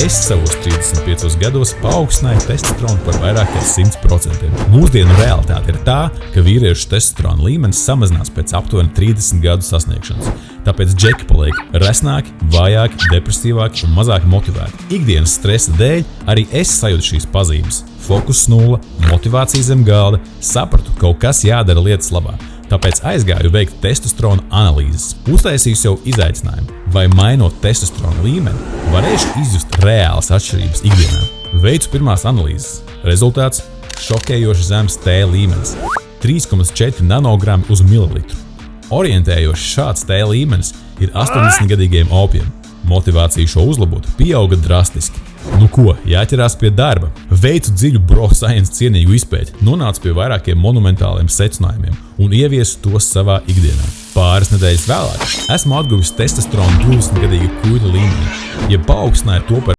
es savos 35 gados paaugstināju testosteronu par vairāk kā 100%. Mūsdienu realitāte ir tā, ka vīriešu testosterona līmenis samazinās pēc aptuveni 30 gadu sasniegšanas. Tāpēc džeki paliek resnāki, vājāki, depresīvāki un mazāk motivēti. Ikdienas stresa dēļ arī es sajūtu šīs pazīmes. Fokus nulle, motivācija zem galda, sapratu, kaut kas jādara lietas labā. Tāpēc aizgāju veikt testosterona analīzes. Uztaisīju sev izaicinājumu, vai mainot testosterona līmeni, varēšu izjust reālas atšķirības ikdienā. Veicu pirmās analīzes. Rezultāts – šokējoši zems T līmenis – 3,4 nanogrami uz mililitru. Orientējoši šāds T līmenis ir 80-gadīgajiem opiem. Motivācija šo uzlabot pieauga drastiski. Nu ko, jāķerās pie darba. Veicu dziļu bro-science cienīgu izpēti, nonācu pie vairākiem monumentāliem secinājumiem un ieviesu tos savā ikdienā. Pāris nedēļas vēlāk esmu atguvis testosteronu 20-gadīga kuļa līmenī, ja paaugstināju to par